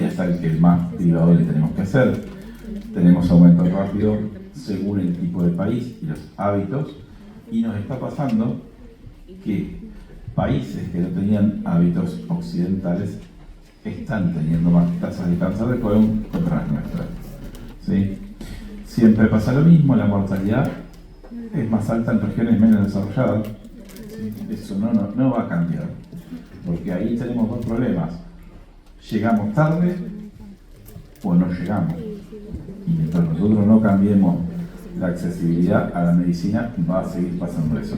hasta el que es más privado le tenemos que hacer. Tenemos aumento rápido según el tipo de país y los hábitos, y nos está pasando que países que no tenían hábitos occidentales están teniendo más tasas de cáncer de colon contra las nuestras. ¿Sí? Siempre pasa lo mismo, la mortalidad es más alta en regiones menos desarrolladas. ¿Sí? Eso no va a cambiar, porque ahí tenemos dos problemas: llegamos tarde o no llegamos. Y mientras nosotros no cambiemos la accesibilidad a la medicina, va a seguir pasando eso.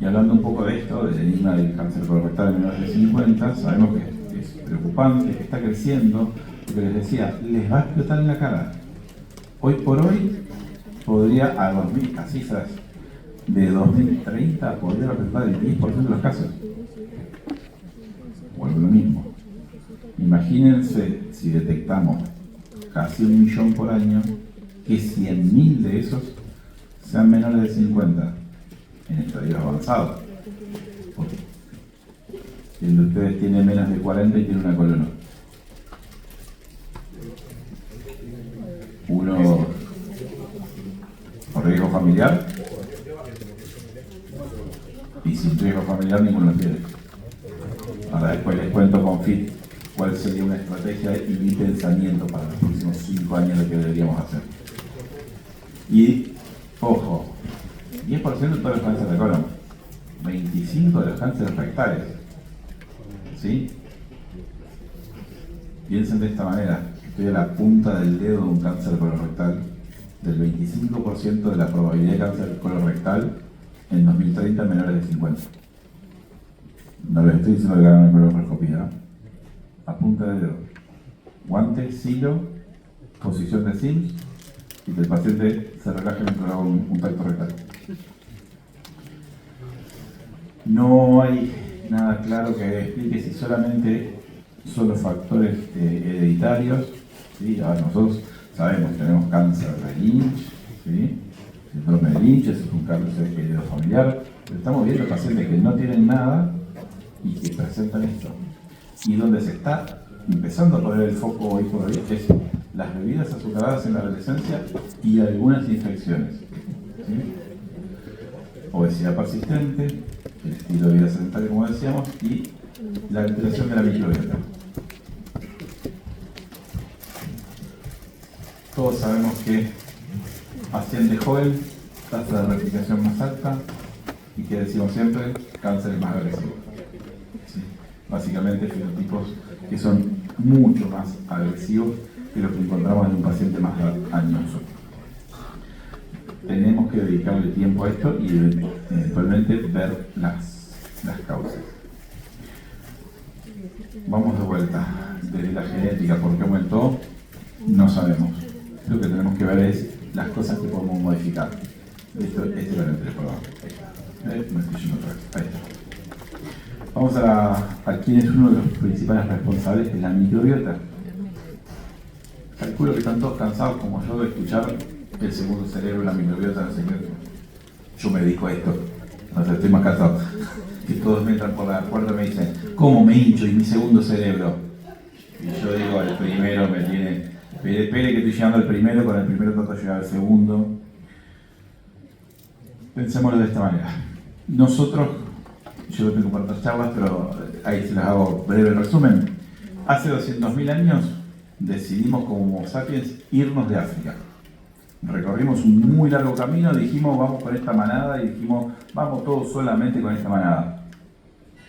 Y hablando un poco de esto, del enigma del cáncer colorectal en menores de 50, sabemos que es preocupante, que está creciendo, porque les decía, les va a explotar en la cara. Hoy por hoy, podría a cifras de 2030, podría representar el 10% de los casos. Vuelvo lo mismo. Imagínense si detectamos casi 1 millón por año, que 100.000 de esos sean menores de 50 en estadios avanzados. El de ustedes tiene menos de 40 y tiene una colona. Uno por riesgo familiar, y sin riesgo familiar ninguno lo tiene. Ahora después les cuento con FIT cuál sería una estrategia y mi pensamiento para los próximos 5 años de que deberíamos hacer. Y, ojo, 10% de todos los cánceres de colon, 25% de los cánceres rectales. ¿Sí? Piensen de esta manera: estoy a la punta del dedo de un cáncer colorectal, del 25% de la probabilidad de cáncer colorectal en 2030 menores de 50. No les estoy diciendo que hagan una colonoscopia, a punta de dedo. Guante, silo, posición de Sims, y que el paciente se relaje mientras haga un tacto rectal. No hay nada claro que explique si solamente son los factores hereditarios. ¿Sí? Ahora nosotros sabemos que tenemos cáncer de Lynch, ¿sí? El síndrome de Lynch es un cáncer heredofamiliar, pero estamos viendo pacientes que no tienen nada y que presentan esto. Y donde se está empezando a poner el foco hoy por hoy es las bebidas azucaradas en la adolescencia y algunas infecciones. ¿Sí? Obesidad persistente, el estilo de vida sedentario, como decíamos, y la alteración de la microbiota. Todos sabemos que paciente joven, tasa de replicación más alta, y que decimos siempre, cáncer más agresivo. ¿Sí? Básicamente fenotipos que son mucho más agresivos que lo que encontramos en un paciente más añoso. Tenemos que dedicarle tiempo a esto y eventualmente ver las causas. Vamos de vuelta. Desde la genética, ¿por qué aumentó? No sabemos. Lo que tenemos que ver es las cosas que podemos modificar. Esto es lo que les puedo dar. Me estoy yendo otra vez. Ahí está. Vamos a quién es uno de los principales responsables, que es la microbiota. Calculo que están todos cansados como yo de escuchar el segundo cerebro, la microbiota, no sé qué. Yo me dedico a esto, no sé, estoy más cansado. Que todos me entran por la puerta y me dicen, ¿cómo me hincho? ¿Y mi segundo cerebro? Y yo digo, el primero me tiene... Espere que estoy llegando al primero, con el primero trato de llegar al segundo. Pensémoslo de esta manera. Nosotros, yo tengo para otras charlas, pero ahí se las hago breve resumen. Hace 200.000 años decidimos como Homo sapiens irnos de África. Recorrimos un muy largo camino, dijimos vamos con esta manada y dijimos vamos todos solamente con esta manada.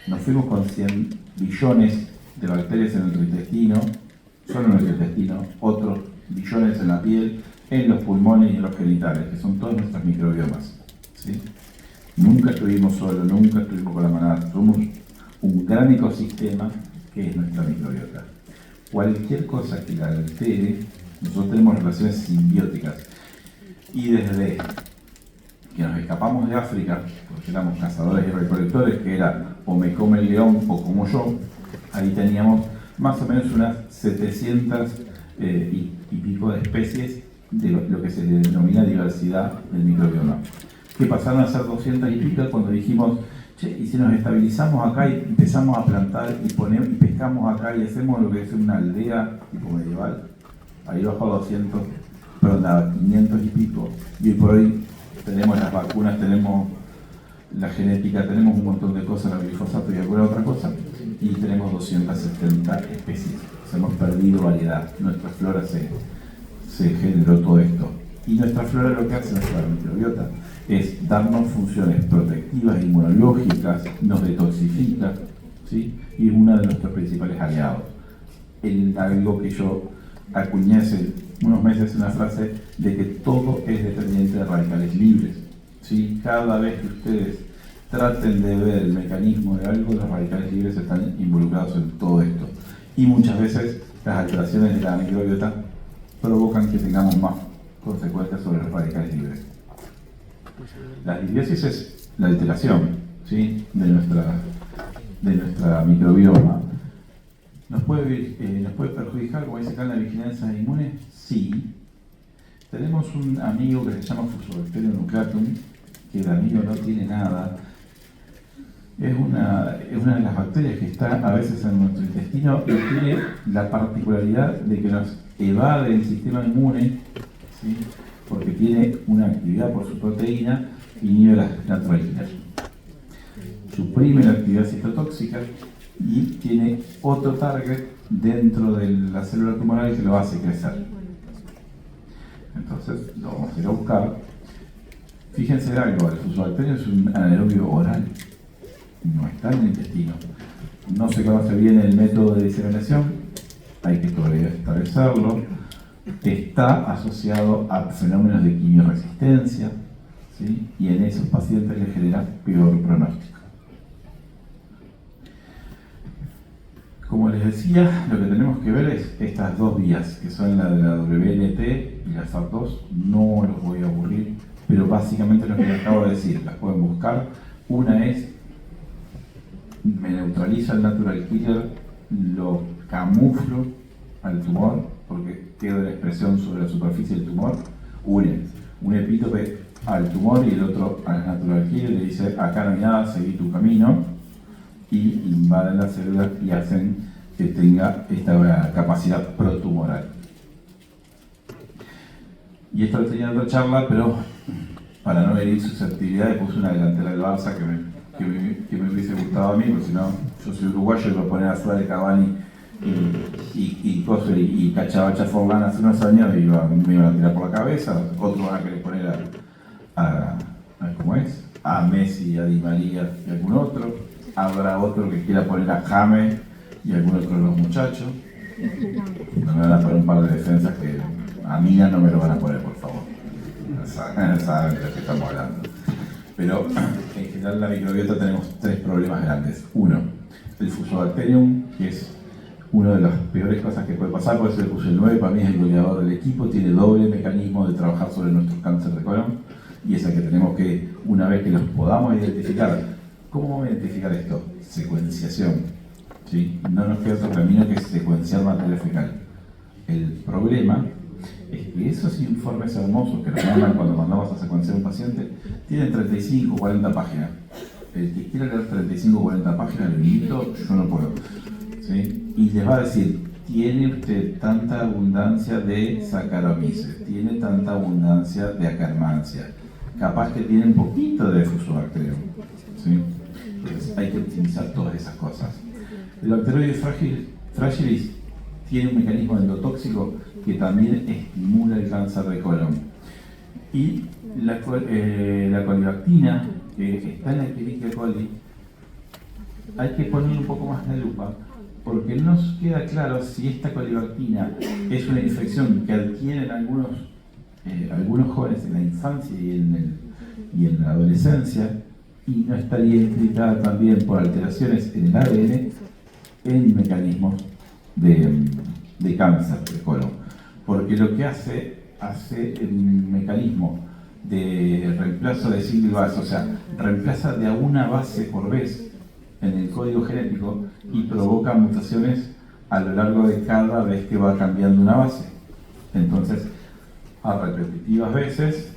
Nos fuimos con 100 billones de bacterias en nuestro intestino, solo en nuestro intestino, otros billones en la piel, en los pulmones y en los genitales, que son todos nuestros microbiomas. ¿Sí? Nunca estuvimos solos, nunca estuvimos con la manada, somos un gran ecosistema que es nuestra microbiota. Cualquier cosa que la altere, nosotros tenemos relaciones simbióticas. Y desde que nos escapamos de África, porque éramos cazadores y recolectores, que era o me come el león o como yo, ahí teníamos más o menos unas 700 y pico de especies de lo que se denomina diversidad del microbioma. Que pasaron a ser 200 y pico cuando dijimos, che, y si nos estabilizamos acá y empezamos a plantar y pescamos acá y hacemos lo que es una aldea tipo medieval, ahí bajo a 200, perdón, a 500 y pico, y hoy por hoy tenemos las vacunas, tenemos la genética, tenemos un montón de cosas, el glifosato y alguna otra cosa, y tenemos 270 especies. Hemos perdido variedad, nuestra flora se generó todo esto. Y nuestra flora lo que hace, nuestra microbiota, es darnos funciones protectivas, inmunológicas, nos detoxifica, ¿sí? Y es uno de nuestros principales aliados. En algo que yo acuñé hace unos meses, una frase de que todo es dependiente de radicales libres, ¿sí? Cada vez que ustedes traten de ver el mecanismo de algo, los radicales libres están involucrados en todo esto. Y muchas veces las alteraciones de la microbiota provocan que tengamos más consecuencias sobre los radicales libres. La disbiosis es la alteración, ¿sí? de nuestra microbioma. ¿Nos puede perjudicar, como dice acá, en la vigilancia inmune? Sí. Tenemos un amigo que se llama Fusobacterium nucleatum, que el amigo no tiene nada. Es una de las bacterias que está a veces en nuestro intestino y tiene la particularidad de que nos evade el sistema inmune, ¿sí? Porque tiene una actividad por su proteína y inhibe las naturalginas. Suprime la actividad citotóxica y tiene otro target dentro de la célula tumoral que lo hace crecer. Entonces lo vamos a ir a buscar. Fíjense algo, el Fusobacterium es un anaerobio oral. No está en el intestino. No se conoce bien el método de diseminación, hay que todavía establecerlo. Está asociado a fenómenos de quimioresistencia, ¿sí? Y en esos pacientes les genera peor pronóstico. Como les decía, lo que tenemos que ver es estas dos vías, que son la de la WNT y la SARS-2. No los voy a aburrir, pero básicamente lo que les acabo de decir, las pueden buscar. Una es: me neutraliza el natural killer, lo camuflo al tumor porque queda la expresión sobre la superficie del tumor, une un epítope al tumor y el otro al natural killer, le dice acá no hay nada, seguí tu camino, y invaden la célula y hacen que tenga esta capacidad protumoral. Y esto lo tenía en otra charla, pero para no herir susceptibilidades puse una delantera del Barça que me hubiese gustado a mí, porque si no, yo soy uruguayo y voy a poner a Suárez, Cavani y Cachabacha Forlán hace unos años y me iban a tirar por la cabeza. Otros van a querer poner ¿cómo es? A Messi, a Di María y algún otro. Habrá otro que quiera poner a James y algún otro de los muchachos. No me van a poner un par de defensas que a mí ya no me lo van a poner, por favor. Saben de lo que estamos hablando. Pero en general en la microbiota tenemos tres problemas grandes. Uno, el Fusobacterium, que es una de las peores cosas que puede pasar, por eso le puse el 9, para mí es el goleador del equipo, tiene doble mecanismo de trabajar sobre nuestros cánceres de colon, y es el que tenemos que, una vez que los podamos identificar, ¿cómo vamos a identificar esto? Secuenciación, ¿sí? No nos queda otro camino que secuenciar materia fecal. El problema es que esos informes hermosos que nos mandan cuando mandamos a secuenciar a un paciente tienen 35 o 40 páginas. El que quiera leer 35 o 40 páginas, lo invito, yo no puedo, ¿sí? Y les va a decir, tiene usted tanta abundancia de Saccharomyces, tiene tanta abundancia de Akkermansia, capaz que tiene un poquito de Fusobacterium, ¿sí? Entonces hay que optimizar todas esas cosas. El Bacteroides fragilis tiene un mecanismo endotóxico que también estimula el cáncer de colon. Y la colibactina, que está en la Escherichia coli, hay que ponerle un poco más de lupa, porque no nos queda claro si esta colibactina es una infección que adquieren algunos jóvenes en la infancia y en la adolescencia, y no estaría implicada también por alteraciones en el ADN en mecanismos de cáncer de colon, porque lo que hace un mecanismo de reemplazo de single base, o sea, reemplaza de a una base por vez en el código genético y provoca mutaciones a lo largo de cada vez que va cambiando una base. Entonces, a repetitivas veces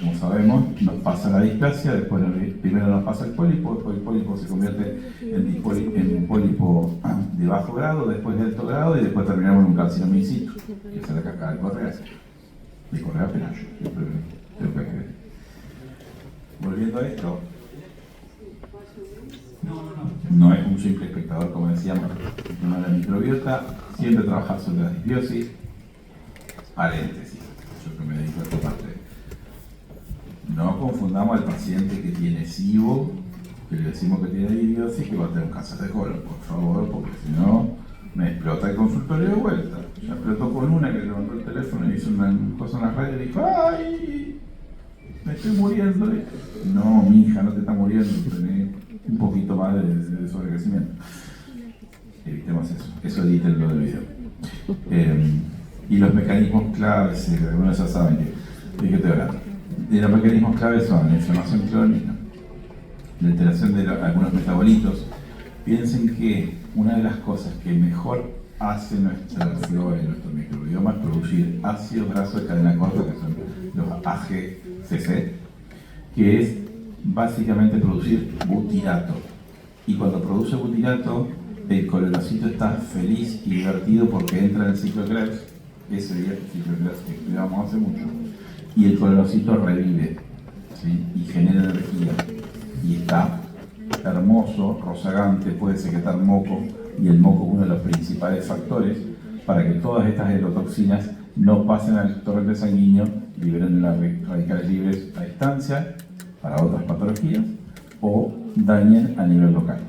Como sabemos, nos pasa la displasia, después primero nos pasa el pólipo, después el pólipo se convierte en pólipo de bajo grado, después de alto grado y después terminamos en un carcinoma in situ, que es la caca de Correa Penayo. Volviendo a esto, no es un simple espectador, como decíamos, no la microbiota, siempre trabajar sobre la disbiosis, paréntesis, yo que me dedico a esta parte. No confundamos al paciente que tiene SIBO, que le decimos que tiene disbiosis, que va a tener un cáncer de colon, por favor, porque si no, me explota el consultorio de vuelta. Ya explotó con una que levantó el teléfono y hizo una cosa en la radio y dijo, ¡ay! Me estoy muriendo. No, mi hija, no te está muriendo, tenés un poquito más de sobrecrecimiento. Evitemos eso edítenlo del video. Y los mecanismos claves, algunos ya saben de qué estoy hablando. Y los mecanismos claves son la inflamación crónica, la alteración de algunos metabolitos. Piensen que una de las cosas que mejor hace nuestra flora y nuestro microbioma es producir ácidos grasos de cadena corta, que son los AGCC, que es básicamente producir butirato. Y cuando produce butirato, el colorocito está feliz y divertido porque entra en el ciclo Krebs, ese ciclo Krebs que estudiamos hace mucho, y el colorocito revive, ¿sí? Y genera energía y está hermoso, rozagante, puede secretar moco, y el moco es uno de los principales factores para que todas estas endotoxinas no pasen al torrente sanguíneo, liberen las radicales libres a distancia para otras patologías o dañen a nivel local.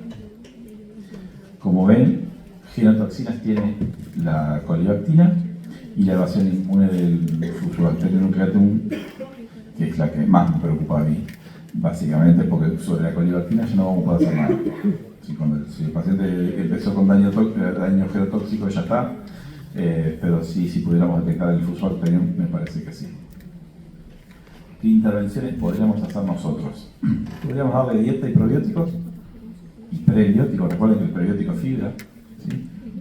Como ven, genotoxinas tiene la colibactina y la evasión inmune del Fusobacterium nucleatum, que es la que más me preocupa a mí, básicamente porque sobre la colibactina ya no vamos a poder hacer nada. Si el paciente empezó con daño genotóxico ya está, pero sí, si pudiéramos detectar el Fusobacterium, me parece que sí. ¿Qué intervenciones podríamos hacer nosotros? Podríamos darle dieta y probióticos y prebióticos. Recuerden que el prebiótico es fibra.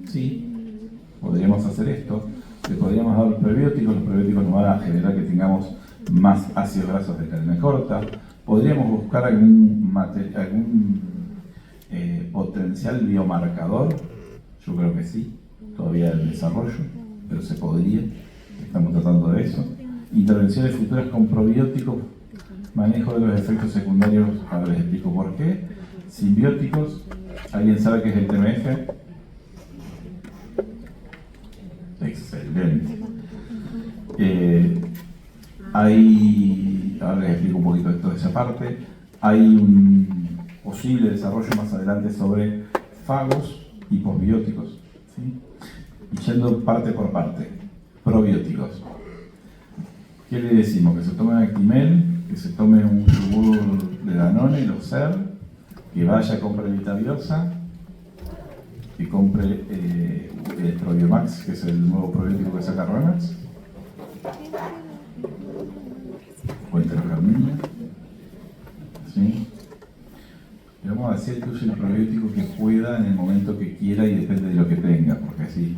Sí, podríamos hacer esto. Le podríamos dar prebióticos. Los prebióticos nos van a generar que tengamos más ácidos grasos de cadena corta. Podríamos buscar algún potencial biomarcador. Yo creo que sí. Todavía en desarrollo, pero se podría. Estamos tratando de eso. Intervenciones futuras con probióticos, manejo de los efectos secundarios, ahora les explico por qué. Simbióticos, ¿alguien sabe qué es el TMF? Excelente. Ahora les explico un poquito de toda esa parte. Hay un posible desarrollo más adelante sobre fagos y posbióticos, ¿sí? Y yendo parte por parte. Probióticos. ¿Qué le decimos? Que se tome un Actimel, que se tome un yogur de Danone y Loser, que vaya a comprar Vitabiosa, que compre el Probiomax, que es el nuevo probiótico que saca Roemax, o Enterogerminia, ¿sí? Le vamos a decir que use el probiótico que pueda en el momento que quiera y depende de lo que tenga, porque así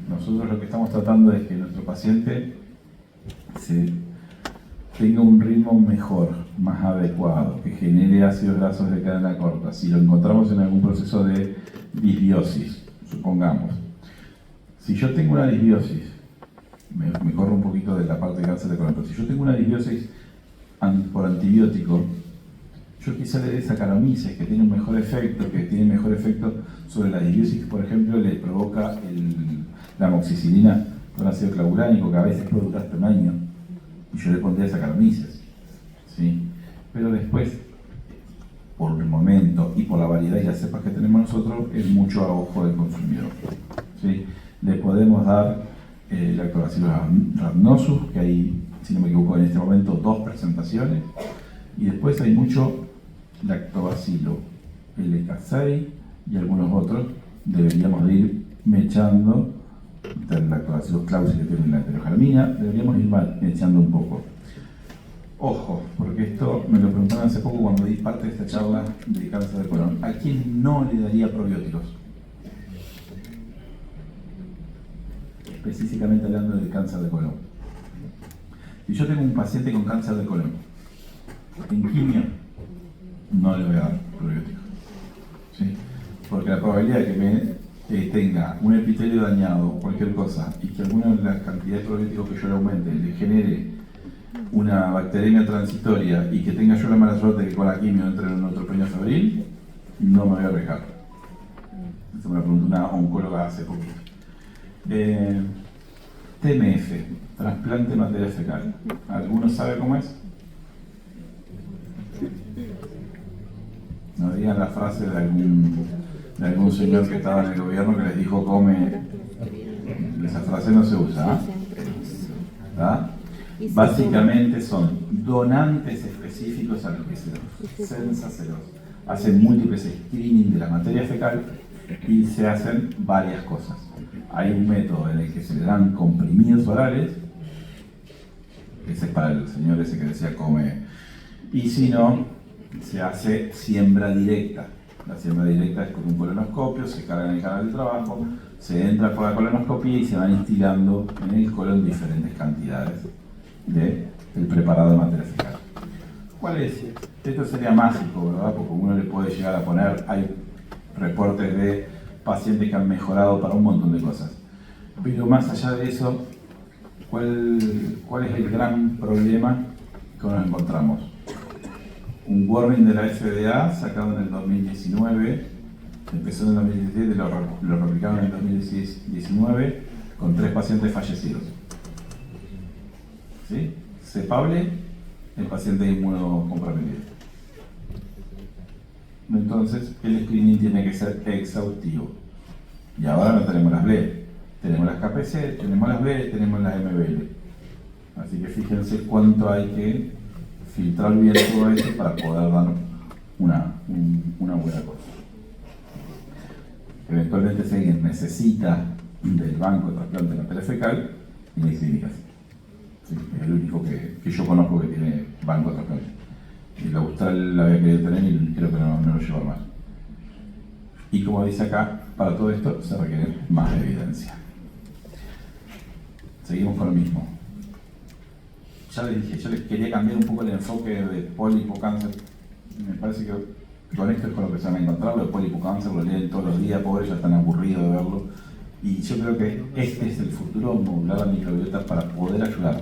nosotros lo que estamos tratando es que nuestro paciente tenga un ritmo mejor, más adecuado, que genere ácidos grasos de cadena corta. Si lo encontramos en algún proceso de disbiosis, supongamos, si yo tengo una disbiosis, me corro un poquito de la parte de cáncer de colon, pero si yo tengo una disbiosis por antibiótico, yo quizá le dé Saccharomyces, que tiene un mejor efecto, sobre la disbiosis, por ejemplo, le provoca la amoxicilina con ácido clavuránico, que a veces puede durar hasta un año, y yo le pondría Saccharomyces, ¿sí? Pero después, por el momento y por la variedad y las cepas que tenemos nosotros, es mucho a ojo del consumidor, ¿sí? Le podemos dar Lactobacillus rhamnosus, que hay, si no me equivoco, en este momento 2 presentaciones, y después hay mucho Lactobacillus LK6 y algunos otros. Deberíamos de ir mechando el Lactobacillus clausis, que tiene la Enterogerminia, deberíamos ir mechando un poco. Ojo, porque esto me lo preguntaron hace poco cuando di parte de esta charla de cáncer de colon. ¿A quién no le daría probióticos? Específicamente hablando del cáncer de colon. Si yo tengo un paciente con cáncer de colon, en quimio, no le voy a dar probióticos. ¿Sí? Porque la probabilidad de que me tenga un epitelio dañado o cualquier cosa y que alguna de las cantidades de probióticos que yo le aumente le genere una bacteremia transitoria y que tenga yo la mala suerte de que con la quimio entre en un neutropenia febril, no me voy a arriesgar. Esto me lo preguntó una oncóloga hace poco. TMF, trasplante de materia fecal. ¿Alguno sabe cómo es? No digan la frase de algún señor que estaba en el gobierno que les dijo come. Esa frase no se usa. ¿Ah? Básicamente son donantes específicos a los que se los hacen múltiples screening de la materia fecal y se hacen varias cosas. Hay un método en el que se le dan comprimidos orales, ese es para el señor ese que decía come, y si no, se hace siembra directa. La siembra directa es con un colonoscopio, se carga en el canal de trabajo, se entra por la colonoscopia y se van instilando en el colon diferentes cantidades del preparado de materia fecal. ¿Cuál es? Esto sería mágico, ¿verdad? Porque uno le puede llegar a poner, hay reportes de pacientes que han mejorado para un montón de cosas. Pero más allá de eso, ¿cuál es el gran problema que nos encontramos? Un warning de la FDA sacado en el 2019, empezó en el 2017 y lo replicaron en el 2019 con 3 pacientes fallecidos. ¿Sí? Cepable, el paciente inmunocomprometido. Entonces, el screening tiene que ser exhaustivo. Y ahora no tenemos las BLE, tenemos las KPC, tenemos las BLE, tenemos las MBL. Así que fíjense cuánto hay que filtrar bien todo esto para poder dar una buena cosa. Eventualmente, si alguien necesita del banco de trasplante de materia fecal, tiene clínicas. Sí, es el único que yo conozco que tiene banco de trasplante. El Austral la había querido tener y creo que no lo lleva más. Y como dice acá, para todo esto se requiere más evidencia. Seguimos con lo mismo. Ya les dije, yo les quería cambiar un poco el enfoque de polipocáncer. Me parece que con esto es con lo que se van a encontrar. Lo de polipocáncer lo leen todos los días, pobres, ya están aburridos de verlo. Y yo creo que este es el futuro, modular la microbiota para poder ayudar.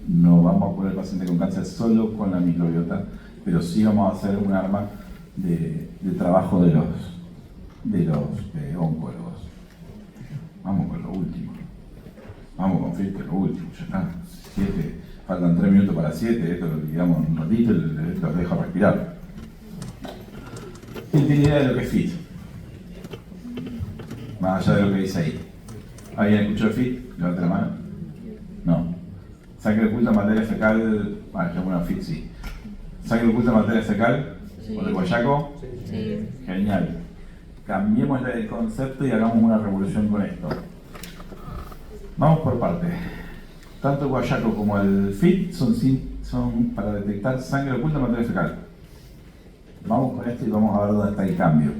No vamos a poner al paciente con cáncer solo con la microbiota, pero sí vamos a hacer un arma de trabajo de los oncólogos. Vamos con lo último. Vamos con FIT, lo último, ya está. 7, faltan 3 minutos para 7, esto lo digamos un ratito y los dejo respirar. ¿Quién tiene idea de lo que es FIT? Más allá de lo que dice ahí. ¿Alguien escuchó el FIT? Levante la mano. No. Sangre oculta materia fecal. Ya bueno, FIT sí. ¿Sangre oculta materia fecal? Sí. ¿Por el guayaco? Sí. Genial. Cambiemos el concepto y hagamos una revolución con esto. Vamos por partes. Tanto el guayaco como el FIT son para detectar sangre oculta materia fecal. Vamos con esto y vamos a ver dónde está el cambio.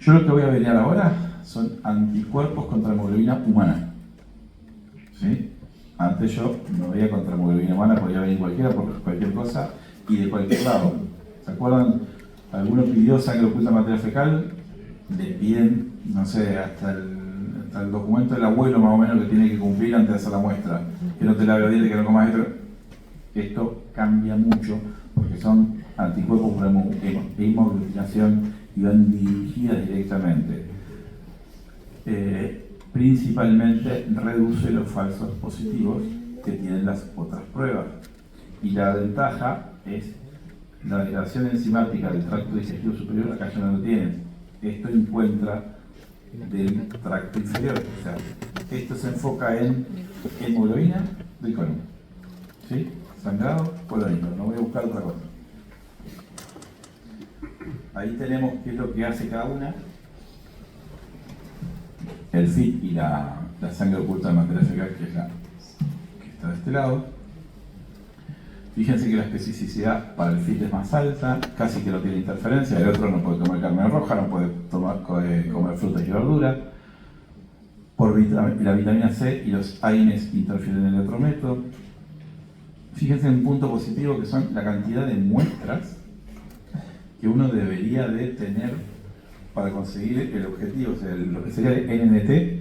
Yo lo que voy a ver ahora son anticuerpos contra hemoglobina humana. ¿Sí? Antes yo no veía contra hemoglobina humana, podía venir cualquiera por cualquier cosa y de cualquier lado. ¿Se acuerdan? Alguno pidió sangre oculta materia fecal, le piden, no sé, hasta el documento del abuelo más o menos que tiene que cumplir antes de hacer la muestra. Que no te lave los dientes, que no comas esto. Esto cambia mucho porque son anticuerpos por hemoglutinación y van dirigidas directamente. Principalmente reduce los falsos positivos que tienen las otras pruebas. Y la ventaja es la degradación enzimática del tracto digestivo superior, acá ya no lo tienen. Esto encuentra del tracto inferior. O sea, esto se enfoca en hemoglobina del colon. ¿Sí? Sangrado, colon. No voy a buscar otra cosa. Ahí tenemos qué es lo que hace cada una. El FIT y la sangre oculta de materia fecal, que es la que está de este lado. Fíjense que la especificidad para el FIT es más alta, casi que no tiene interferencia. El otro no puede comer carne roja, no puede comer frutas y verduras. la vitamina C y los AINES interfieren en el otro método. Fíjense en un punto positivo que son la cantidad de muestras que uno debería de tener para conseguir el objetivo, o sea, lo que sería el NNT.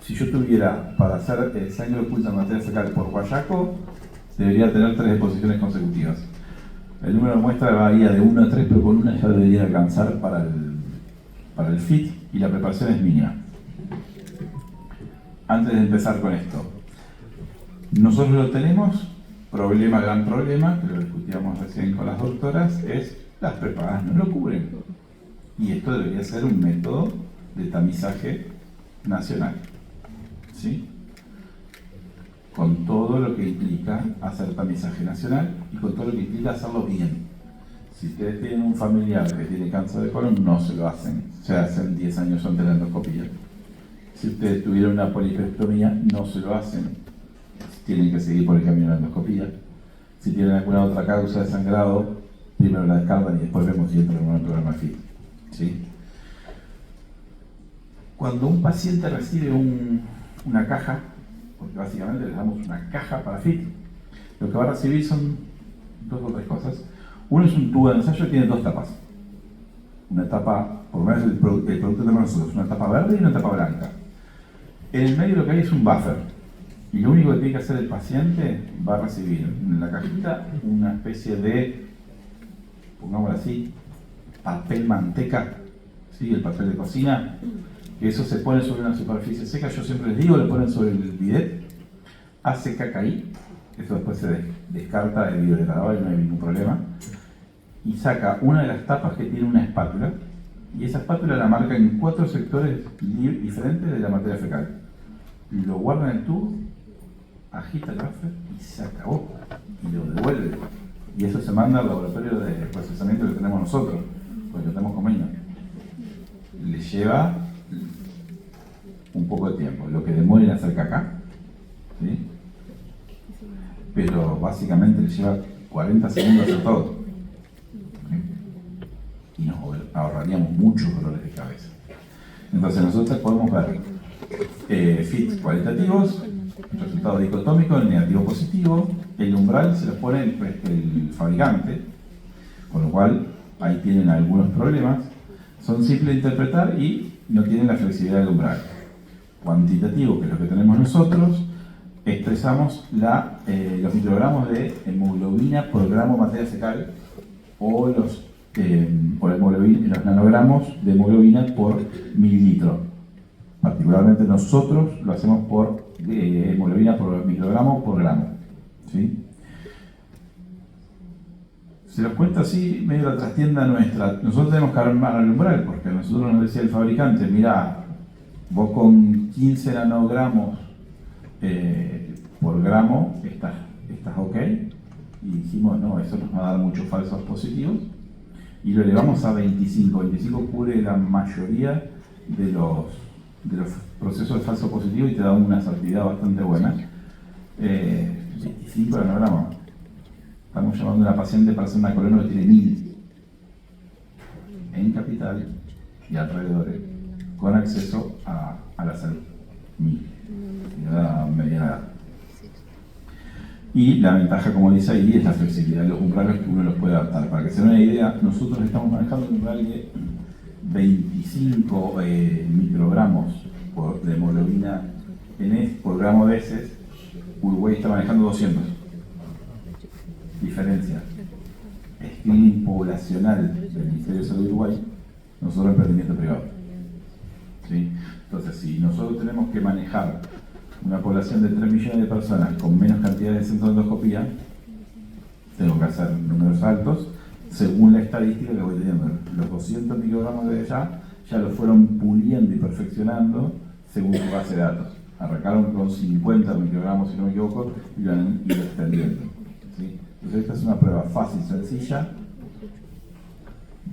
Si yo tuviera para hacer sangre oculta en materia fecal por guayaco, debería tener 3 deposiciones consecutivas. El número de muestras varía de 1 a 3, pero con una ya debería alcanzar para el FIT y la preparación es mínima. Antes de empezar con esto, nosotros lo tenemos, gran problema, que lo discutíamos recién con las doctoras, es las preparadas no lo cubren. Y esto debería ser un método de tamizaje nacional, ¿sí? Con todo lo que implica hacer tamizaje nacional y con todo lo que implica hacerlo bien. Si ustedes tienen un familiar que tiene cáncer de colon, no se lo hacen, se hacen 10 años antes de la endoscopía. Si ustedes tuvieron una polipectomía, no se lo hacen, tienen que seguir por el camino de la endoscopía. Si tienen alguna otra causa de sangrado, primero la descartan y después vemos si entra en el programa FIT, ¿sí? Cuando un paciente recibe una caja, porque básicamente le damos una caja para FIT, lo que va a recibir son 2 o 3 cosas. Uno es un tubo de ensayo que tiene 2 tapas. Una tapa, por lo menos el producto que tenemos nosotros, una tapa verde y una tapa blanca. En el medio lo que hay es un buffer. Y lo único que tiene que hacer el paciente va a recibir en la cajita una especie de, pongámoslo así, papel manteca, ¿sí? El papel de cocina, que eso se pone sobre una superficie seca. Yo siempre les digo, lo ponen sobre el bidet, hace caca ahí, eso después se descarta de biodegradable y no hay ningún problema, y saca una de las tapas que tiene una espátula, y esa espátula la marca en 4 sectores diferentes de la materia fecal. Lo guarda en el tubo, agita el buffer y se acabó, y lo devuelve. Y eso se manda al laboratorio de procesamiento que tenemos nosotros, porque lo tenemos convenio. Le lleva un poco de tiempo, lo que demora en hacer caca, ¿sí? Pero básicamente le lleva 40 segundos hacer todo. ¿Sí? Y nos ahorraríamos muchos dolores de cabeza. Entonces nosotros podemos ver FIT cualitativos, resultado dicotómico, el negativo positivo, el umbral se lo pone el fabricante, con lo cual ahí tienen algunos problemas, son simples de interpretar y no tienen la flexibilidad del umbral. Cuantitativo, que es lo que tenemos nosotros, expresamos los microgramos de hemoglobina por gramo de materia fecal o los nanogramos de hemoglobina por mililitro. Particularmente nosotros lo hacemos por hemoglobina por microgramo por gramo, ¿sí? Se los cuento así, medio la trastienda nuestra. Nosotros tenemos que armar el umbral, porque a nosotros nos decía el fabricante, mira, vos con 15 nanogramos por gramo estás ok. Y dijimos, no, eso nos va a dar muchos falsos positivos. Y lo elevamos a 25. 25 cubre la mayoría de los procesos de falso positivo y te da una asertividad bastante buena. 25 nanogramos. Estamos llamando a una paciente para hacer una colono que tiene 1000 en capital y alrededor, con acceso a la salud. 1000, edad mediana edad. Y la ventaja, como dice ahí, es la flexibilidad de los umbrales que uno los puede adaptar. Para que se den una idea, nosotros estamos manejando un umbral de 25 microgramos de hemoglobina por gramo de heces. Uruguay está manejando 200. Diferencia. Screening poblacional del Ministerio de Salud de Uruguay, nosotros emprendimiento privado. ¿Sí? Entonces, si nosotros tenemos que manejar una población de 3 millones de personas con menos cantidad de centros de endoscopía, tengo que hacer números altos según la estadística que voy teniendo. Los 200 microgramos de allá ya lo fueron puliendo y perfeccionando según su base de datos. Arrancaron con 50 microgramos, si no me equivoco, y lo han ido extendiendo. ¿Sí? Entonces esta es una prueba fácil, sencilla,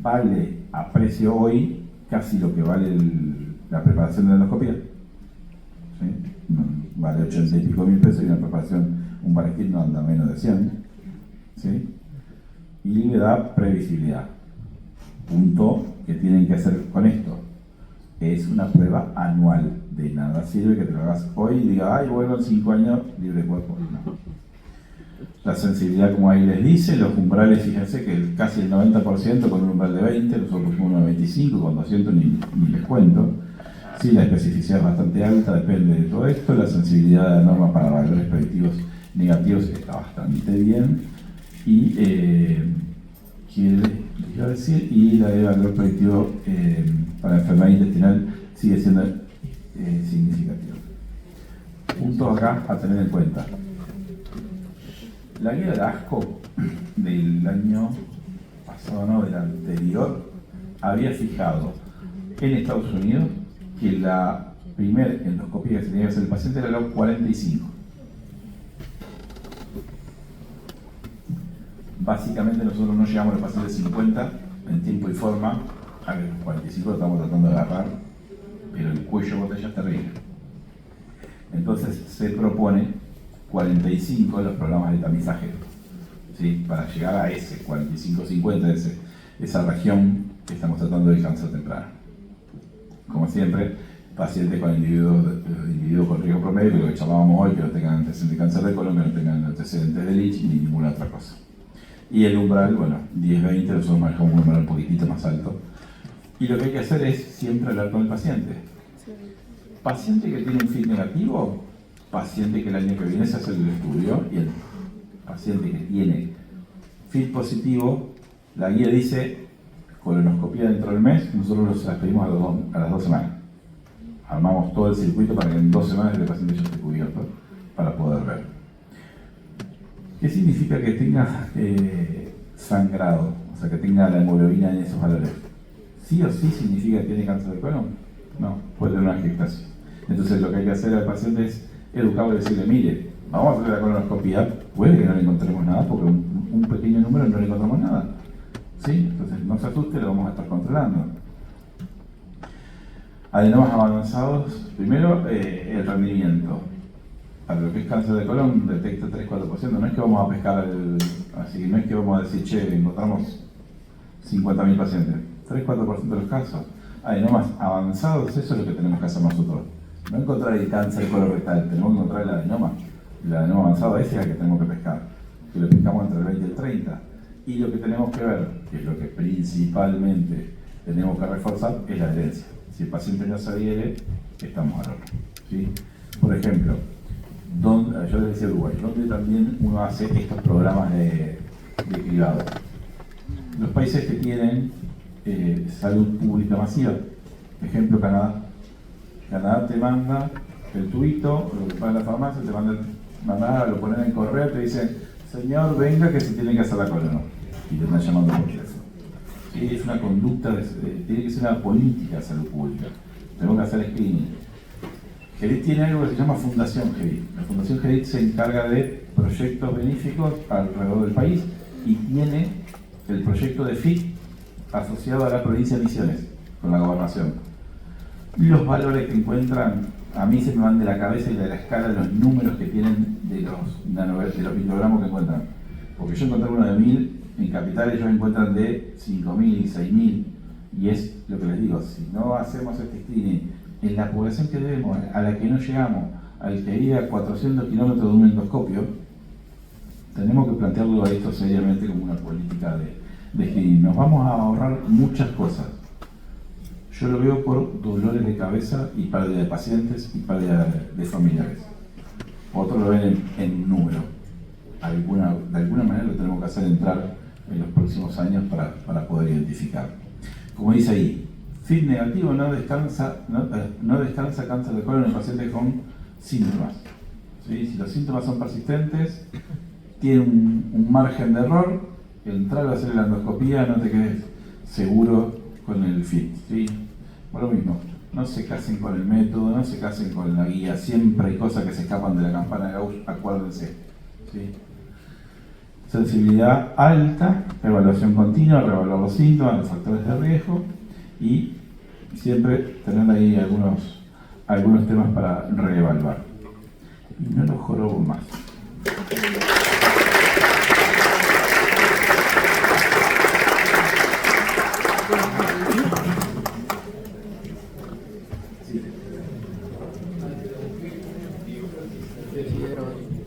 vale a precio hoy casi lo que vale la preparación de la endoscopía. ¿Sí? Vale 80 y pico mil pesos y una preparación, un barquín no anda menos de 100. ¿Sí? Y le da previsibilidad. Punto que tienen que hacer con esto. es una prueba anual. De nada sirve que te lo hagas hoy y digas, ay, vuelvo en 5 años libre de cuerpo. No. La sensibilidad, como ahí les dice, los umbrales, fíjense que casi el 90% con un umbral de 20, nosotros uno de 25, con 200 ni les cuento. Sí, la especificidad es bastante alta, depende de todo esto. La sensibilidad de la norma para valores predictivos negativos está bastante bien. Y, ¿qué les iba a decir? Y la de valor predictivo para enfermedad intestinal sigue siendo significativo. Puntos acá a tener en cuenta. La guía de ASCO del año pasado, no, del anterior, había fijado en Estados Unidos que la primera endoscopía que se tenía que hacer el paciente era a los 45. Básicamente nosotros no llegamos a los pacientes 50 en tiempo y forma, a los 45 lo estamos tratando de agarrar, pero el cuello de botella es terrible. Entonces se propone 45 los programas de tamizaje, ¿sí? Para llegar a ese 45-50, esa región que estamos tratando de cáncer temprano. Como siempre, pacientes con individuos con riesgo promedio, que lo que charlábamos hoy, que no tengan antecedentes de cáncer de colon, que no tengan antecedentes de Lich ni ninguna otra cosa. Y el umbral, bueno, 10-20, nosotros manejamos un umbral un poquitito más alto. Y lo que hay que hacer es siempre hablar con el paciente. Paciente que tiene un FIT negativo, paciente que el año que viene se hace el estudio, y el paciente que tiene FIT positivo, la guía dice colonoscopía dentro del mes, nosotros las pedimos a las 2 semanas. Armamos todo el circuito para que en 2 semanas el paciente ya esté cubierto para poder ver. ¿Qué significa que tenga sangrado? O sea, que tenga la hemoglobina en esos valores. ¿Sí o sí significa que tiene cáncer de colon? No, puede tener una afectación. Entonces lo que hay que hacer al paciente es educarlo y decirle, mire, vamos a hacer la colonoscopia, puede que no le encontremos nada, porque un pequeño número no le encontramos nada. ¿Sí? Entonces no se asuste, lo vamos a estar controlando. Adenomas avanzados, primero el rendimiento. Para lo que es cáncer de colon detecta 3-4%, no es que vamos a pescar así que no es que vamos a decir, che, encontramos 50.000 pacientes, 3-4% de los casos. Adenomas avanzados, eso es lo que tenemos que hacer nosotros. No encontrar el cáncer colorectal, tenemos que encontrar el adenoma. El adenoma avanzado, ese es el que tenemos que pescar, que lo pescamos entre el 20 y el 30. Y lo que tenemos que ver, que es lo que principalmente tenemos que reforzar, es la adherencia. Si el paciente no se adhiere, estamos al horno, ¿sí? Por ejemplo, yo les decía Uruguay, donde también uno hace estos programas de cribado. Los países que tienen salud pública masiva, ejemplo Canadá. Canadá te manda el tubito, lo que paga en la farmacia, te manda, lo ponen en correo, te dicen, señor, venga que se tiene que hacer la colon. Y te están llamando por teléfono. ¿Sí? Es una conducta, tiene que ser una política de salud pública. Tenemos que hacer screening. GERIT tiene algo que se llama Fundación GERIT. La Fundación GERIT se encarga de proyectos benéficos alrededor del país y tiene el proyecto de FIT asociado a la provincia de Misiones, con la gobernación. Los valores que encuentran, a mí se me van de la cabeza y de la escala los números que tienen de los microgramos que encuentran. Porque yo encontré uno de 1000, en Capital ellos encuentran de 5000, 6000, y es lo que les digo, si no hacemos este screening en la población que debemos, a la que no llegamos, al que ir a 400 kilómetros de un endoscopio, tenemos que plantearlo a esto seriamente como una política de screening. Nos vamos a ahorrar muchas cosas. Yo lo veo por dolores de cabeza y pérdida de pacientes y pérdida de familiares. Otros lo ven en número. De alguna manera lo tenemos que hacer entrar en los próximos años para poder identificar. Como dice ahí, FIT negativo no descansa cáncer de colon en pacientes con síntomas. ¿Sí? Si los síntomas son persistentes, tiene un margen de error, entrar a hacer la endoscopía, no te quedes seguro con el FIT. ¿Sí? Por lo mismo, no se casen con el método, no se casen con la guía, siempre hay cosas que se escapan de la campana de Gauss, acuérdense. ¿Sí? Sensibilidad alta, evaluación continua, reevaluar los síntomas, los factores de riesgo y siempre tener ahí algunos temas para reevaluar. Y no los jorobo más.